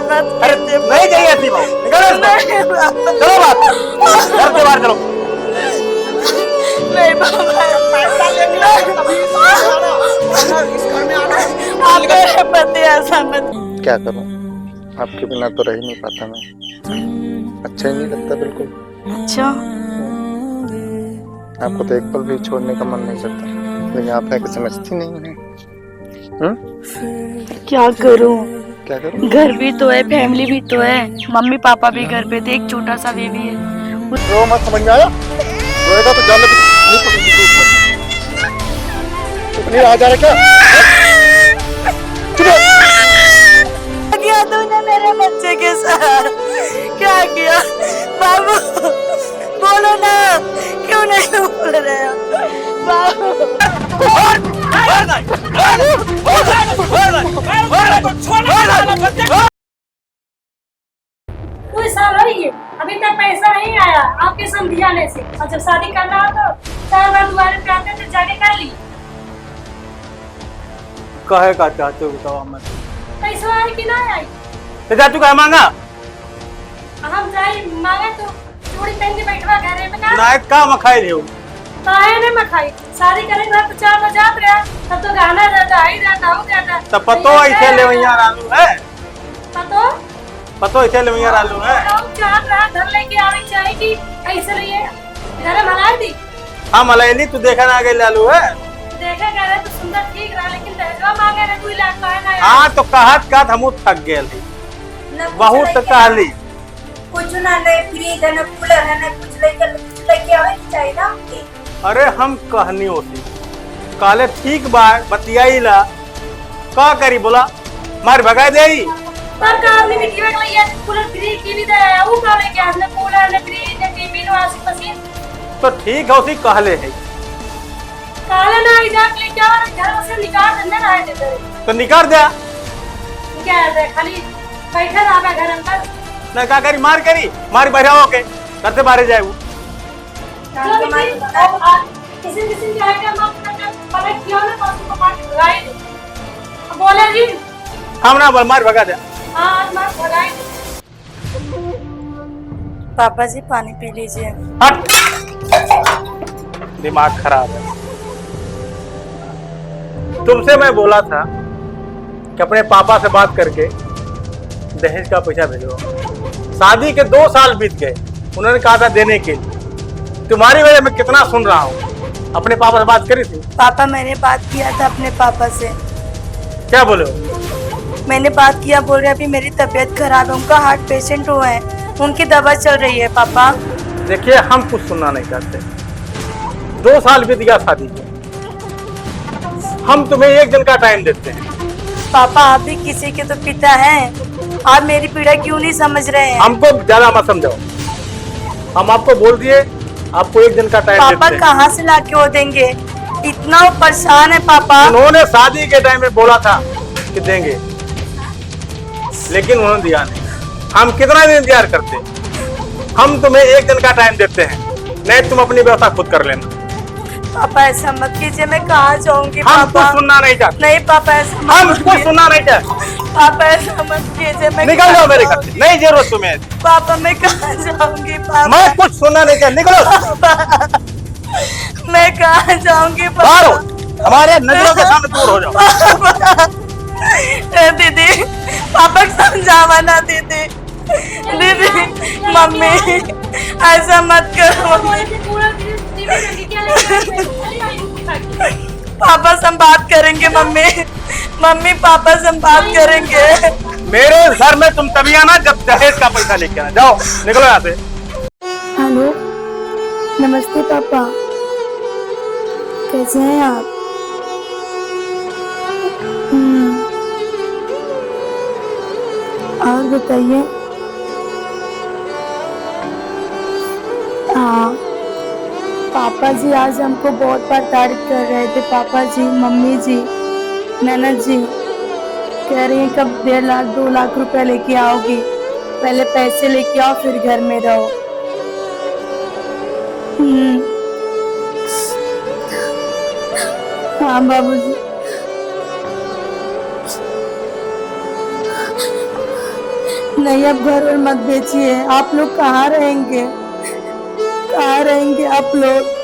मत अरे कीजिए। नहीं चाहिए ऐसी बहू, निकलो चलो बात घर के बाहर चलो। नहीं पापा, पैसा लेके आना तभी इस घर में आना, वरना इस घर में आना आप मेरे पति ऐसा मत। क्या करूं, आपके बिना तो रह ही नहीं पाता मैं। अच्छा ही नहीं लगता बिल्कुल। अच्छा, आपको तो एक पल भी छोड़ने का मन नहीं करता, लेकिन आप है कि समझती नहीं है। क्या करूं? क्या करूं? घर भी तो है, फैमिली भी तो है, मम्मी पापा भी घर पे थे, एक छोटा सा बेबी है। रो मत, समझ में आया? रोएगा तो जान नहीं पकड़ेगी। नहीं आ जा रहा क्या? क्या तूने मेरे बच्चे के साथ क्या किया? बाबू बोलो ना, क्यों नहीं बोल रहे हो? बाबू कोई साल हो गई, अभी तक पैसा नहीं आया आपके समझियाने से। और जब शादी करना हो तो 4 बार दोबारा पे आते तो जाके कर ली। कहे का चाहते हो बताओ मत। पैसा आई कि ना आई? तो चाचू का मांगा हम जाई मांगे तो चूड़ी पहन के बैठवा घरे में ना का मखाई लियो। काहे ने मखाई? शादी करेंगे तो 4 बजे जात रहा, तब तो गाना जाता आई जाता हो जाता। तब पतो ऐसे ले भैया आलू है, पतो ऐसे ले भैया आलू है। चार रहा घर लेके आवे चाहिए कि ऐसे लिए घर मला दी। हाँ मलाइली तू देखा ना गई लालू है। देखा करे तो सुंदर ठीक रहा, लेकिन दहेजवा मांगे रे 2 लाख का है ना। हाँ तो कहत हमू थक गेल बहुत कहली। कुछ ना नहीं, फ्रिज है ना कूलर है ना, कुछ लेके आवे के चाहिए ना। अरे हम कहनी होती काले ठीक बा बतियाई ला का करी बोला मार भगा दे। तब का आपने मिट्टी में लिया कूलर फ्रिज टीवी दे वो का लेके आने कूलर ने फ्रिज ने टीवी ने वॉशिंग मशीन। तो ठीक है उसी कहले है काले ना इधर लेके आवा घर से निकाल देना ना है तेरे। तो निकाल दे। क्या है खाली बैठा रहा घर अंदर ना का करी मार बढ़िया होके करते बाहर जाए वो। किसी किसी के आइटम मत करना पलट किया ना तो उसको मार के भगाई दे। बोले जी हम ना मार भगा दे। हाँ आज मार भगाई दे। पापा जी पानी पी लीजिए। हट, दिमाग खराब है। तुमसे मैं बोला था कि अपने पापा से बात करके दहेज का पैसा भेजो। शादी के 2 साल बीत गए, उन्होंने कहा था देने के लिए। तुम्हारी वजह मैं कितना सुन रहा हूँ। अपने पापा से बात करी थी? पापा मैंने बात किया था अपने पापा से। क्या बोले हो? मैंने बात किया, बोल रहे अभी मेरी तबीयत खराब है, उनका हार्ट पेशेंट हुआ है, उनकी दवा चल रही है। पापा देखिए हम कुछ सुनना नहीं चाहते। 2 साल बीत गया शादी के, हम तुम्हें 1 दिन का टाइम देते हैं। पापा आप भी किसी के तो पिता हैं, आप मेरी पीड़ा क्यों नहीं समझ रहे हैं? हमको ज्यादा मत समझाओ। हम आपको बोल दिए आपको 1 दिन का टाइम देते पापा हैं। कहाँ से लाके वो देंगे? इतना वो परेशान है पापा। उन्होंने शादी के टाइम में बोला था कि देंगे, लेकिन उन्होंने दिया नहीं। हम कितना दिन इंतजार करते? हम तुम्हें 1 दिन का टाइम देते हैं, नहीं तुम अपनी व्यवस्था खुद कर लेना। पापा ऐसा मत कीजिए, मैं कहाँ जाऊंगी? हम कुछ पापा सुनना नहीं चाहते। नहीं पापा ऐसा मत हम कुछ कीजिए। सुनना नहीं चाहते। पापा ऐसा मत कीजिए, मैं निकल जाओ मेरे घर से, नहीं जरूरत तुम्हें। पापा मैं कहाँ जाऊंगी? पापा मैं कुछ सुनना नहीं चाहता, निकलो। मैं कहाँ जाऊंगी? बाहर हो, पापा हमारे नजरों के सामने दूर हो जाओ। दीदी पापा को समझावा ना दीदी। दीदी मम्मी ऐसा मत करो मम्मी। कूलर फ्रिज टीवी लेके क्या लेके आई? पापा संभाल करेंगे मम्मी, मम्मी पापा संभाल करेंगे। मेरे घर में तुम तभी आना जब दहेज का पैसा लेके आना। जाओ निकलो यहाँ से। हेलो नमस्ते पापा, कैसे हैं आप? और बताइए। हाँ पापा जी आज हमको बहुत बार तारीफ कर रहे थे। पापा जी मम्मी जी ननद जी कह रही हैं कब 1.5 लाख 2 लाख रुपए लेके आओगी, पहले पैसे लेके आओ फिर घर में रहो। हाँ बाबूजी। नहीं, अब घर और मत बेचिए। आप लोग कहाँ रहेंगे, कहाँ रहेंगे आप लोग?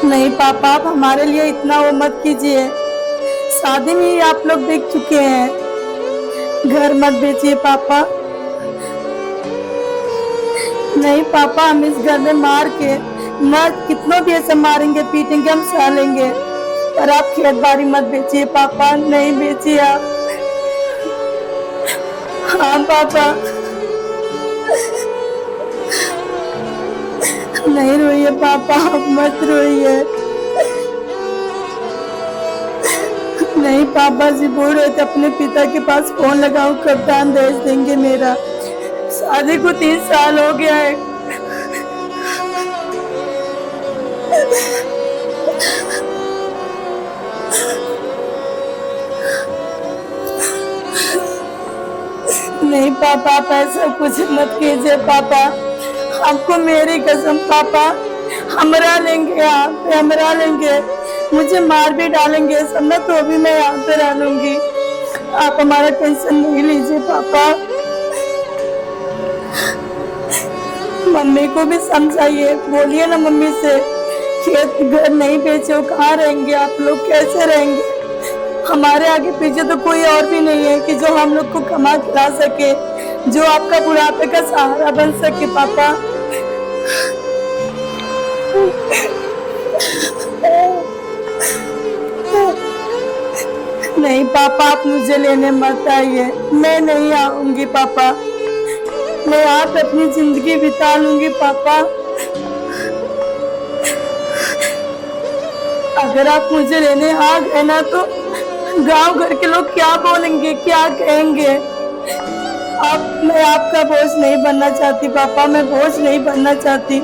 नहीं पापा, आप हमारे लिए इतना वो मत कीजिए। शादी में ही आप लोग देख चुके हैं। घर मत बेचिए पापा। नहीं पापा, हम इस घर में मार के मत कितना भी ऐसा मारेंगे पीटेंगे हम सह लेंगे, पर आप खेत बाड़ी मत बेचिए पापा। नहीं बेचिए आप। हाँ पापा। नहीं रोइए पापा, आप मत रोइए। नहीं, पापा जी बोल रहे थे अपने पिता के पास फोन लगाओ, कप्तान भेज देंगे। मेरा शादी को 3 साल हो गया है। नहीं पापा, आप ऐसा कुछ मत कीजिए पापा। आपको मेरी कसम पापा, हम रह लेंगे यहाँ पे, हम रह लेंगे। मुझे मार भी डालेंगे सब ना, तो भी मैं यहाँ पे रह लूंगी। आप हमारा टेंशन नहीं लीजिए पापा। मम्मी को भी समझाइए, बोलिए ना मम्मी से, खेत घर नहीं बेचो, कहाँ रहेंगे आप लोग, कैसे रहेंगे? हमारे आगे पीछे तो कोई और भी नहीं है कि जो हम लोग को कमा खिला सके, जो आपका बुढ़ापे का सहारा बन सके पापा। नहीं पापा, आप मुझे लेने मत आइए। मैं नहीं आऊंगी पापा। मैं यहाँ पे अपनी जिंदगी बिता लूंगी पापा। अगर आप मुझे लेने आ गए ना, तो गांव घर के लोग क्या बोलेंगे, क्या कहेंगे? मैं आपका बोझ नहीं बनना चाहती पापा। मैं बोझ नहीं बनना चाहती।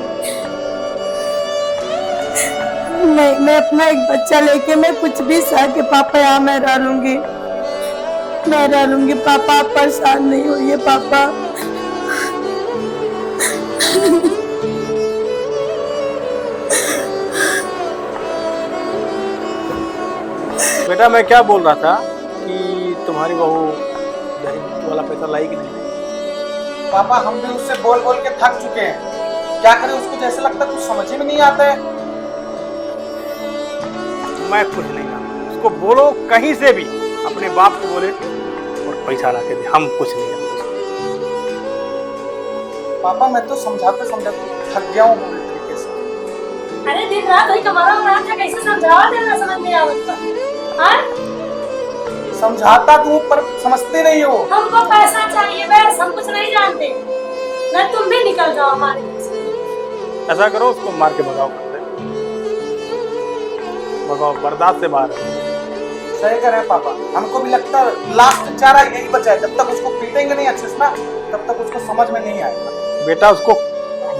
मैं अपना एक बच्चा लेके मैं कुछ भी सह के पापा यहाँ मैं रह लूंगी। मैं रह लूंगी पापा। आप परेशान नहीं होइए पापा। बेटा, मैं क्या बोल रहा था कि तुम्हारी बहू दहेज वाला पैसा लाई कि नहीं? पापा, हम भी उससे बोल बोल के थक चुके हैं। क्या करें, उसको जैसे लगता कुछ समझ ही में नहीं आता है। मैं कुछ नहीं जानता। उसको बोलो कहीं से भी, अपने बाप को बोले और पैसा ला के दे। हम कुछ नहीं जानते। पापा, मैं तो समझाते समझाते थक गया हूँ पूरी तरीके से। अरे दिन रात वही कमाना हो रहा था, कैसे समझावा देना, समझ नहीं आवता। हाँ? समझाता तू पर समझते नहीं हो। हमको पैसा चाहिए बस, हम कुछ नहीं जानते। न तुम भी निकल जाओ हमारे घर से। ऐसा करो, उसको मार के भगाओ। भगाओ, बर्दाश्त से बाहर है। सही कह रहे हैं पापा। हमको भी लगता है लास्ट चारा यही बचा है। जब तक उसको पीटेंगे नहीं अच्छे से ना, तब तक उसको समझ में नहीं आएगा। बेटा, उसको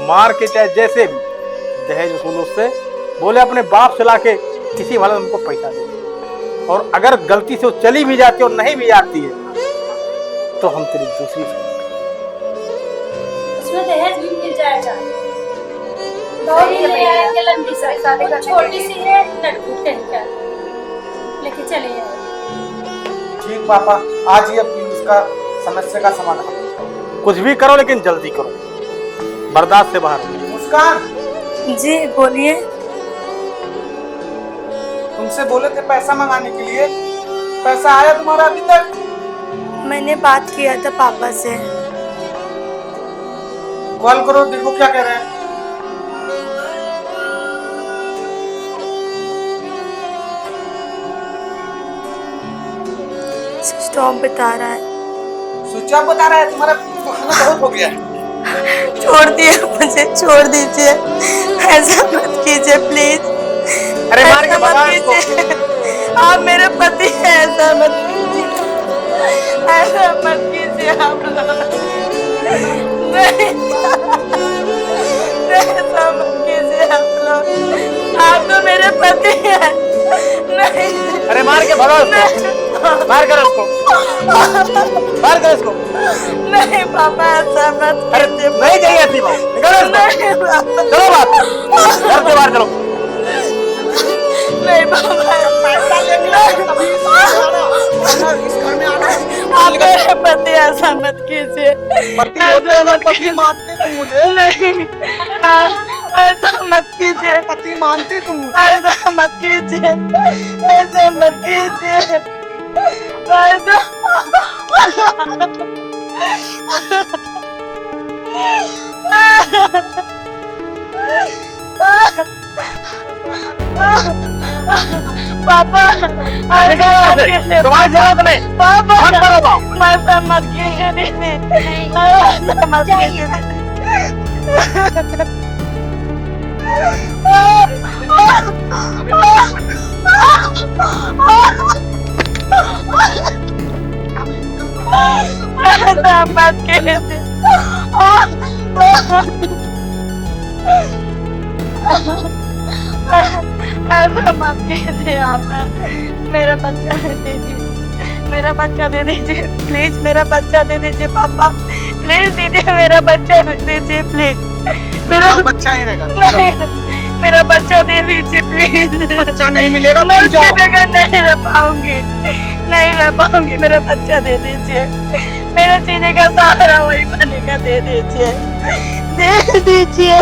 मार के चाहे जैसे भी दहेज वसूल उससे, बोले अपने बाप से लाके किसी वाले उनको पैसा दे। और अगर गलती से वो चली भी जाती है और नहीं भी जाती है, तो हम तेरी दूसरी उसमें दहेज भी मिल जाएगा। दौड़ी ले आएंगे लंबी सी, छोटी सी है, लड़की कहीं का लेके चले आए। ठीक पापा, आज ही अपनी उसका समस्या का समाधान। कुछ भी करो, लेकिन जल्दी करो। बर्दाश्त से बाहर हो। मुस्कान, जी बोलिए। तुमसे बोले थे पैसा मंगाने के लिए, पैसा आया तुम्हारा अभी तक? मैंने बात किया था पापा से। कॉल करो, देखो क्या कह रहे हैं। स्विच ऑफ बता रहा है। स्विच ऑफ बता रहा है? तुम्हारा बहुत हो गया। छोड़ दिए मुझे, छोड़ दीजिए। ऐसा मत कीजिए प्लीज। अरे मार के ऐसा भगा मत इसको। कीजिए। आप मेरे पति हैं, ऐसा मत कीजिए। ऐसा मत कीजिए आप लोग। नहीं, ऐसा मत कीजिए आप लोग। आप तो मेरे पति हैं। नहीं। अरे मार के भगाओ इसको। मार कर उसको, मार कर इसको। नहीं पापा, ऐसा मत अरे कीजिए। नहीं चाहिए ऐसी बात। निकालो इसको। नहीं पापा। चलो बात, घर से बाहर चलो। नहीं बाबा, पैसा लेके आना तभी इस घर में आना। आप मेरे पति ऐसा मत कीजिए, पति होते हैं ना, पति मानते तुम मुझे, नहीं ऐसा मत कीजिए, पति मानते तुम। ऐसा मत कीजिए, ऐसा मत कीजिए, ऐसा पापा तुम्हारी जरूरत नहीं। पापा मत करो बाप। मैं मत कीजिए दीदी, मत कीजिए मत कीजिए, ऐसा मत कीजिए आप, मेरा बच्चा दे दीजिए, मेरा बच्चा दे दीजिए प्लीज, मेरा बच्चा दे दीजिए पापा, प्लीज दीजिए मेरा बच्चा दे दीजिए प्लीज, मेरा बच्चा ही रहेगा। नहीं, मेरा बच्चा दे दीजिए प्लीज, बच्चा नहीं मिलेगा मैं तुम उसके जाओ। बगैर नहीं रह पाऊंगी, नहीं रह पाऊंगी, मेरा बच्चा दे दीजिए, मेरा जीने का सहारा वही बनेगा, दे दीजिए, दे दीजिए।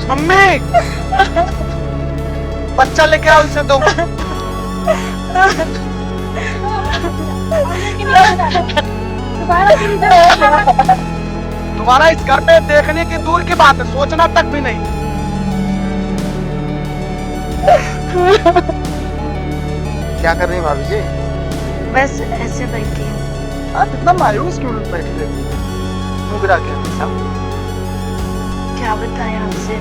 मम्मी बच्चा लेके आओ, इसे दो। तुम्हारा इस घर पे देखने की दूर की बात है, सोचना तक भी नहीं। क्या कर रही है भाभी जी? बस ऐसे बैठी हूँ। आप इतना मायूस क्यों बैठी रहती है? मुंह गिरा के क्या बताएं आपसे,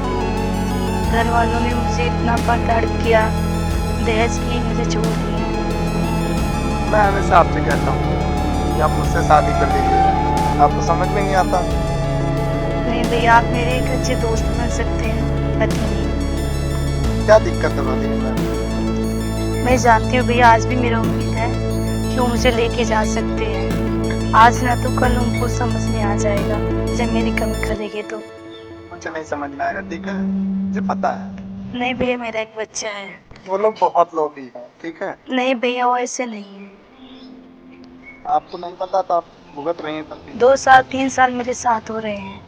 घर वालों ने मुझे इतना प्रताड़ित किया, दहेज की मुझे छोड़ दिया। मैं हमेशा आपसे कहता हूँ कि आप मुझसे शादी कर लीजिए, आपको समझ में नहीं आता। नहीं भैया, आप मेरे एक अच्छे दोस्त बन सकते हैं, पति नहीं। क्या दिक्कत है भाभी में? मैं जानती हूँ भैया, आज भी मेरा उम्मीद है कि वो मुझे लेके जा सकते हैं, आज ना तो कल उनको समझ में आ जाएगा, जब मेरी कमी खलेगी तो। मुझे नहीं समझ में आएगा, ठीक है, मुझे पता है। नहीं भैया, मेरा एक बच्चा है। वो लोग बहुत लोभी हैं, ठीक है। नहीं भैया, वो ऐसे नहीं है। आपको नहीं पता तो आप भुगत रहे हैं तब भी। 2 साल 3 साल मेरे साथ हो रहे हैं,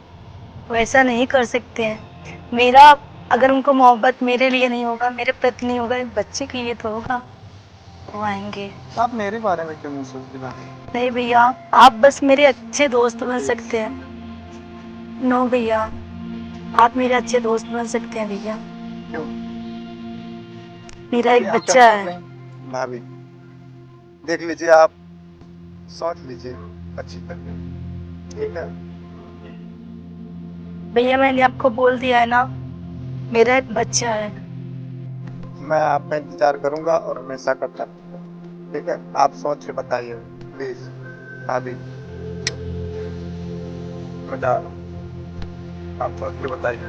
वो ऐसा नहीं कर सकते हैं। मेरा अगर उनको मोहब्बत मेरे लिए नहीं होगा, मेरे प्रति नहीं होगा, एक बच्चे के लिए तो होगा, वो आएंगे। आप मेरे बारे में क्यों नहीं सोचती भाभी? नहीं भैया, आप बस मेरे अच्छे दोस्त बन सकते हैं। नो भैया, आप मेरे अच्छे दोस्त बन सकते हैं भैया। क्यों? मेरा एक आप बच्चा क्या है। भाभी देख लीजिए, आप सोच लीजिए अच्छी तरह, ठीक है। भैया, मैंने आपको बोल दिया है ना, मेरा एक बच्चा है। मैं आप पे इंतजार करूंगा और हमेशा करता रहूंगा, ठीक है। आप सोच के बताइए प्लीज भाभी, बता आप सोच के बताइए।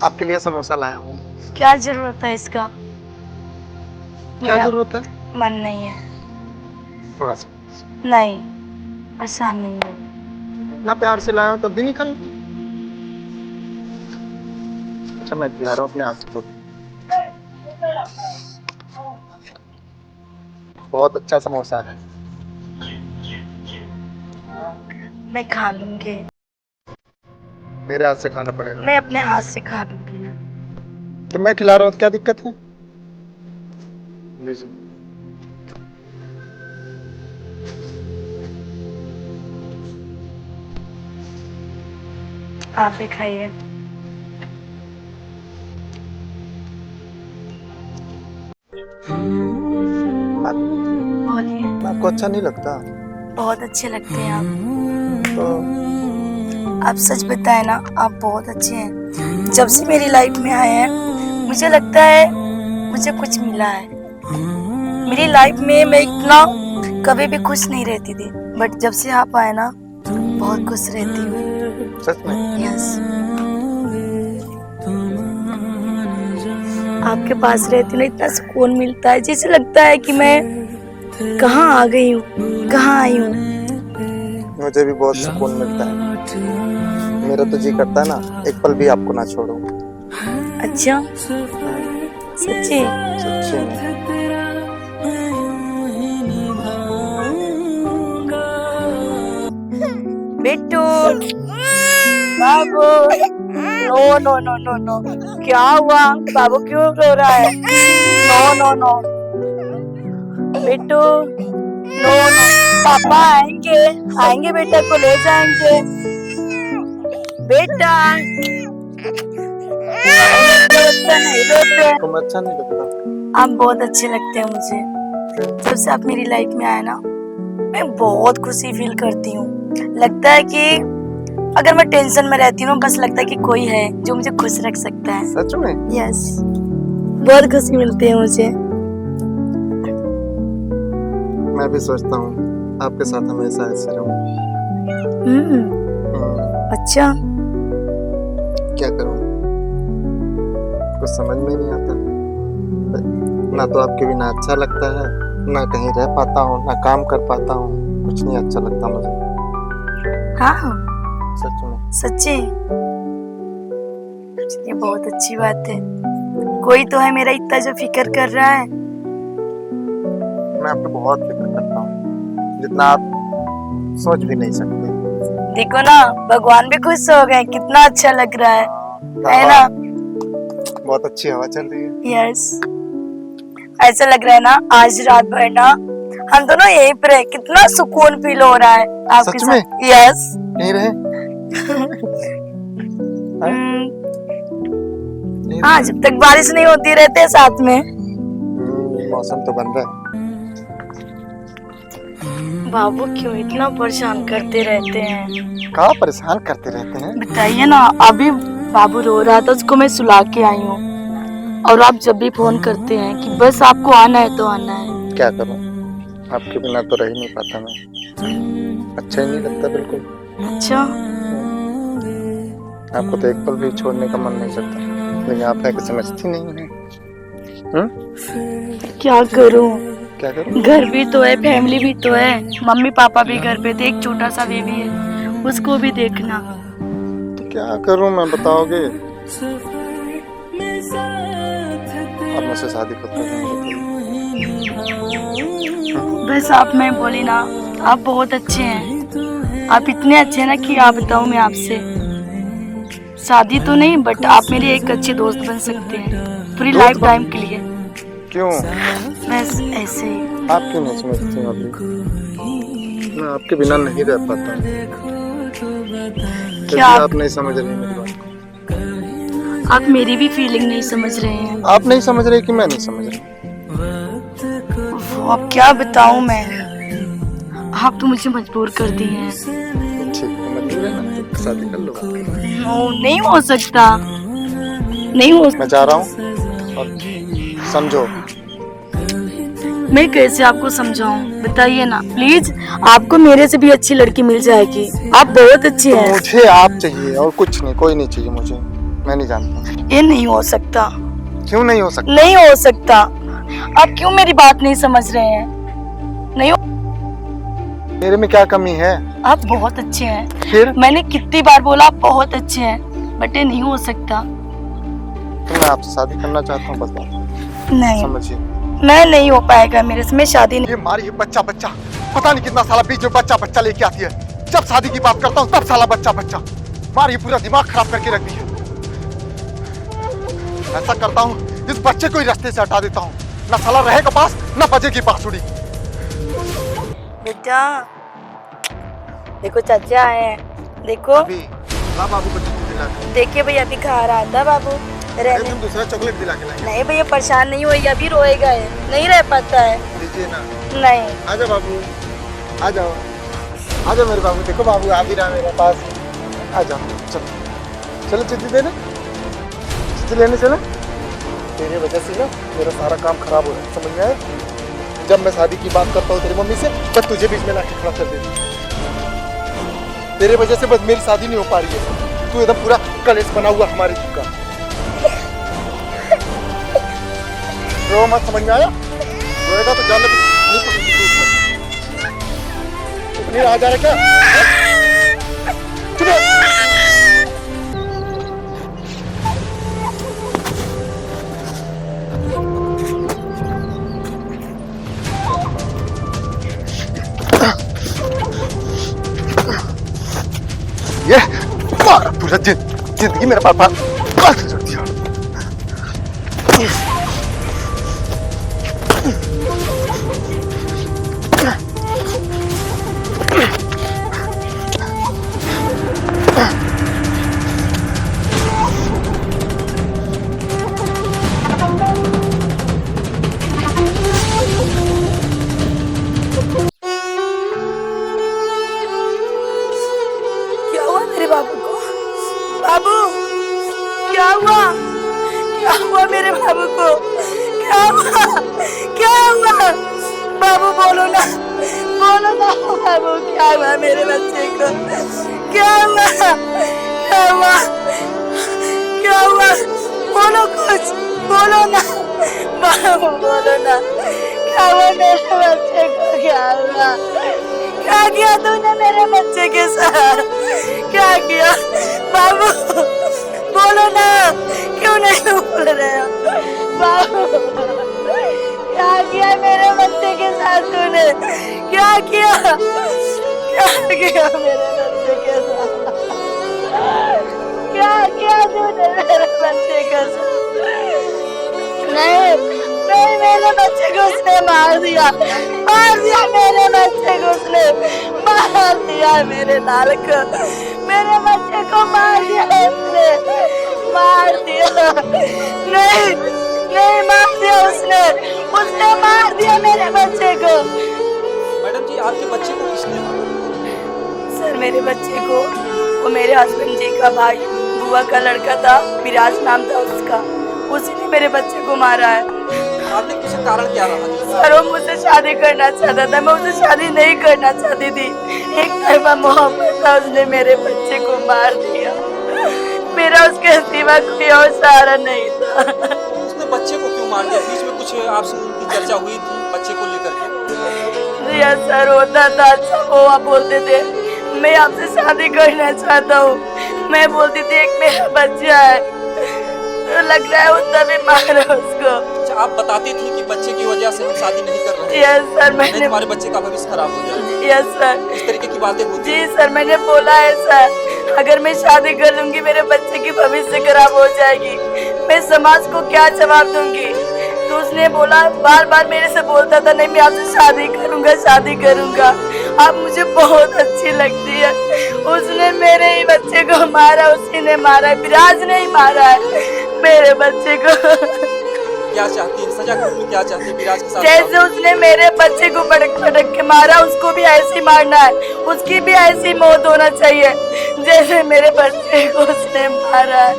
आपके लिए समोसा लाया हूँ। क्या जरूरत है इसका? क्या मेरा जरूरत है? मन नहीं है। थोड़ा सा नहीं, आसान नहीं है। इतना प्यार से लाया हूँ तब भी नहीं खाई। अच्छा मैं खिला रहा हूँ अपने हाथ को। बहुत अच्छा समोसा है। मैं खा लूंगी, मेरे हाथ से खाना पड़ेगा। मैं अपने हाथ से खा लूंगी। तो मैं खिला रहा हूँ, क्या दिक्कत है? आप भी खाइए। बोलिए। आपको अच्छा नहीं लगता? बहुत अच्छे लगते हैं आप। तो आप सच बताएं ना, आप बहुत अच्छे हैं। जब से मेरी लाइफ में आए हैं, मुझे लगता है मुझे कुछ मिला है। मेरी लाइफ में मैं इतना कभी भी खुश नहीं रहती थी, बट जब से आप आए ना, बहुत खुश रहती हूँ। सच में यस, आपके पास रहती ना, इतना सुकून मिलता है, जैसे लगता है कि मैं कहाँ आ गई हूँ, कहाँ आई हूँ। मुझे भी बहुत सुकून मिलता है। मेरा तो जी करता है ना एक पल भी आपको ना छोड़ूं। अच्छा सच्ची? सच्ची में। बिट्टू बाबू, no no no no no, क्या हुआ बाबू, क्यों रो रहा है? No no no Bittu, no no, पापा आएंगे, आएंगे बेटा को ले जाएंगे बेटा। नहीं रोते। तुम अच्छा नहीं लगता। आप बहुत अच्छे लगते हैं मुझे। जब से आप मेरी लाइफ में आए ना, मैं बहुत खुशी फील करती हूँ। लगता है कि अगर मैं टेंशन में रहती हूँ, बस लगता है कि कोई है जो मुझे खुश रख सकता है। सच में? यस, बहुत खुशी मिलती है मुझे। मैं भी सोचता हूँ आपके साथ हमेशा ऐसे रहूं। अच्छा, क्या करूं, कुछ समझ में नहीं आता। ना तो आपके बिना अच्छा लगता है, ना कहीं रह पाता हूँ, ना काम कर पाता हूँ, कुछ नहीं अच्छा लगता मुझे। हाँ सच में। सच्ची? ये बहुत अच्छी बात है। कोई तो है मेरा इतना जो फिक्र कर रहा है। मैं आपको बहुत फिक्र करता हूँ, जितना आप सोच भी नहीं सकते। देखो ना, भगवान भी खुश हो गए, कितना अच्छा लग रहा है ना? बहुत अच्छी हवा चल रही है। यस, ऐसा लग रहा है ना आज रात भर ना हम दोनों यहीं पर है, कितना सुकून फील हो रहा है आपके सच साथ। में? यस। नहीं रहे? हाँ, जब तक बारिश नहीं होती रहते हैं साथ में। मौसम तो बन रहा है। बाबू क्यों इतना परेशान करते रहते हैं? कहाँ परेशान करते रहते हैं? बताइए ना, अभी बाबू रो रहा था, उसको मैं सुला के आई हूँ। और आप जब भी फोन करते हैं कि बस आपको आना है तो आना है। क्या करूं, आपके बिना तो रह ही नहीं पाता मैं। अच्छा ही नहीं लगता बिल्कुल। अच्छा, आपको तो एक पल भी छोड़ने का मन नहीं करता, लेकिन आप है कि समझती नहीं है। क्या करूं? क्या करूं? घर भी तो है, फैमिली भी तो है, मम्मी पापा भी घर पे थे, एक छोटा सा बेबी है, उसको भी देखना। तो क्या करूं मैं, बताओगे? आप मुझसे शादी कब करेंगे? बस आप, मैं बोली ना, आप बहुत अच्छे हैं। आप इतने अच्छे हैं ना कि आप बताऊं मैं आपसे, शादी तो नहीं बट आप मेरे एक अच्छे दोस्त बन सकते हैं पूरी लाइफ टाइम के लिए। क्यों? बस ऐसे ही। आप क्यों नहीं समझती अभी? मैं आपके बिना नहीं रह पाता। क्या आप नहीं समझ रहे मेरी बात? आप मेरी भी फीलिंग नहीं समझ रहे हैं। आप नहीं समझ रहे कि मैं नहीं समझ रहा? वो अब क्या बताऊं मैं, आप तो मुझे मजबूर कर दिए हैं। ठीक है, मजबूर है ना, तो शादी कर लो। नहीं हो सकता, नहीं हो। मैं जा रहा हूँ और समझो। मैं कैसे आपको समझाऊं, बताइए ना प्लीज। आपको मेरे से भी अच्छी लड़की मिल जाएगी, आप बहुत अच्छे हैं। मुझे आप चाहिए और कुछ नहीं, कोई नहीं चाहिए मुझे। मैं नहीं जानता। ये नहीं हो सकता। क्यों नहीं हो सकता? नहीं हो सकता। आप क्यों मेरी बात नहीं समझ रहे हैं? नहीं हो... मेरे में क्या कमी है? आप बहुत अच्छे हैं। फिर मैंने कितनी बार बोला आप बहुत अच्छे हैं, बट ये नहीं हो सकता। तो मैं आपसे शादी करना चाहता हूँ, बस बात नहीं, समझिए। मैं नहीं हो पाएगा मेरे से, मैं शादी नहीं। ये मारी है बच्चा बच्चा, पता नहीं कितना साला बीच में बच्चा बच्चा लेके आती है। जब शादी की बात करता हूँ तब साला बच्चा बच्चा। मारी पूरा दिमाग खराब करके रख दिया। ऐसा करता हूँ इस बच्चे को ही रास्ते से हटा देता हूँ, ना साला रहेगा पास ना बजेगी बांसुरी। बेटा देखो, चाचा आए हैं, देखो। अभी ला बाबू को चिट्ठी दिला के। देखिए भैया, अभी खा रहा था बाबू, रहने। तुम दूसरा चॉकलेट दिला के लाएंगे। नहीं भैया, परेशान नहीं होइए, अभी रोएगा है, नहीं रह पाता है। दीजिए ना। नहीं, आजा बाबू, आ जाओ, आ जाओ मेरे बाबू। देखो बाबू आ भी रहा मेरे पास। आ जाओ, चलो चलो चिट्ठी देने, चिट्ठी लेने चलो। तेरे वजह से ना मेरा सारा काम खराब हो रहा है, समझ में आया? जब मैं शादी की बात करता हूँ तेरी मम्मी से, तब तुझे बीच में लाके खड़ा कर देती। तेरे वजह से बस मेरी शादी नहीं हो पा रही है। तू एकदम पूरा कलेश बना हुआ हमारे जीव का। रो मत, समझ में आया? रोएगा तो जान ले नहीं पकड़ूंगी तू। नहीं आ जा रहा क्या? चुप ये पूरा जिंदगी मेरा पापा छोड़ दिया। क्या हुआ मेरे बाबू को? बाबू क्या हुआ? क्या हुआ मेरे बाबू को? क्या हुआ? क्या हुआ? बाबू बोलो ना बाबू, क्या हुआ मेरे बच्चे को? क्या हुआ? क्या हुआ? क्या हुआ? बोलो कुछ, बोलो ना बाबू, बोलो ना। क्या हुआ मेरे बच्चे को? क्या हुआ? क्या किया तूने मेरे बच्चे के साथ? क्या किया बाबू? बोलो ना, क्यों नहीं बोल रहे हो बाबू? क्या किया मेरे बच्चे के साथ तूने? क्या किया? क्या किया मेरे बच्चे के साथ? क्या किया तूने मेरे बच्चे के साथ? नहीं, मेरे बच्चे को उसने मार दिया मेरे बच्चे को उसने मार दिया, मेरे लाल को, मेरे बच्चे को मार दिया उसने, मार दिया। नहीं, मार दिया उसने मार दिया मेरे बच्चे को। मैडम जी, आपके बच्चे को किसने मारा? सर, मेरे बच्चे को वो मेरे हस्बैंड जी का भाई, बुआ का लड़का था, विराज नाम था उसका, उसी ने मेरे बच्चे को मारा है। आपने किसी कारण क्या रहा? सर, वो मुझसे शादी करना चाहता था, मैं उससे शादी नहीं करना चाहती थी। एक तरफा मोहब्बत था, उसने मेरे बच्चे को मार दिया। मेरा उसके सिवा कोई और सहारा नहीं था। उसने बच्चे को क्यों मार दिया? बीच में कुछ आपसे उनकी चर्चा हुई थी बच्चे को लेकर के? रिया सर, होता था अच्छा, वो आप बोलते थे मैं आपसे शादी करना चाहता हूँ, मैं बोलती थी एक मेरा बच्चा है, तो लग रहा है वो तभी मारा उसको। आप बताती थी कि बच्चे की वजह से हम शादी नहीं कर रहे हैं। यस सर, मैंने तुम्हारे बच्चे का भविष्य खराब हो जाए। यस सर, इस तरीके की बातें होती जी सर, मैंने बोला है सर, अगर मैं शादी कर लूंगी मेरे बच्चे की भविष्य खराब हो जाएगी, मैं समाज को क्या जवाब दूंगी? तो उसने बोला, बार बार मेरे से बोलता था, नहीं मैं आपसे शादी करूंगा, आप मुझे बहुत अच्छी लगती है। उसने मेरे ही बच्चे को मारा, उसी ने मारा, विराज ने ही मारा है मेरे बच्चे को। क्या चाहती है सजा में? क्या चाहती है विराज के साथ? जैसे उसने मेरे बच्चे को पटक के मारा, उसको भी ऐसे मारना है, उसकी भी ऐसी मौत होना चाहिए जैसे मेरे बच्चे को उसने मारा है।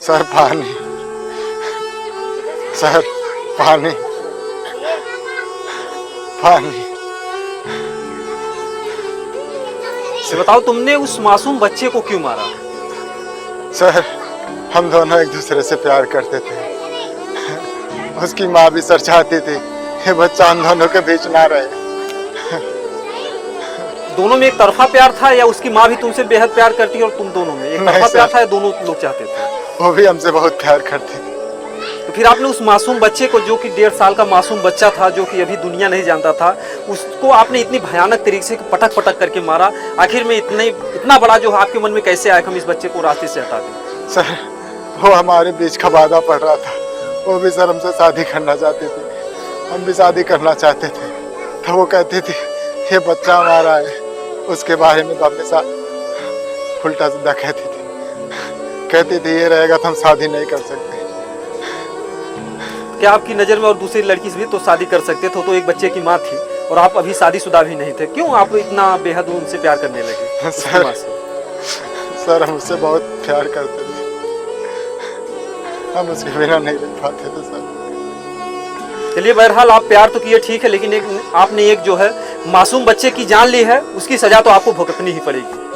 सर पानी, सर पानी, पानी। से बताओ, तुमने उस मासूम बच्चे को क्यों मारा? सर, हम दोनों एक दूसरे से प्यार करते थे, उसकी माँ भी सर चाहती थी ये बच्चा हम दोनों के बीच ना रहे। दोनों में एक तरफा प्यार था या उसकी माँ भी तुमसे बेहद प्यार करती है और तुम दोनों में एक तरफा प्यार था या दोनों लोग चाहते थे? वो भी हमसे बहुत प्यार करती थी। तो फिर आपने उस मासूम बच्चे को, जो कि 1.5 साल का मासूम बच्चा था, जो कि अभी दुनिया नहीं जानता था, उसको आपने इतनी भयानक तरीके से पटक करके मारा। आखिर में इतना बड़ा जो आपके मन में कैसे आया कि हम इस बच्चे को रास्ते से हटा दें? सर, वो हमारे बीच का वादा पड़ रहा था, वो भी सर हमसे शादी करना चाहती थी, हम भी शादी करना चाहते थे, तो वो कहती थी ये बच्चा हमारा है, उसके बारे में तो हमेशा उल्टा सीधा कहती थी ये रहेगा तो हम शादी नहीं कर सकते। क्या आपकी नज़र में और दूसरी लड़की से भी तो शादी कर सकते थे? तो एक बच्चे की माँ थी और आप अभी शादीशुदा भी नहीं थे, क्यों आप इतना बेहद उनसे प्यार करने लगे? सर हम उससे बहुत प्यार करते थे, हम उसके बिना नहीं रह पाते थे सर। चलिए, बहरहाल आप प्यार तो किए ठीक है, लेकिन आपने एक जो है मासूम बच्चे की जान ली है, उसकी सजा तो आपको भुगतनी ही पड़ेगी।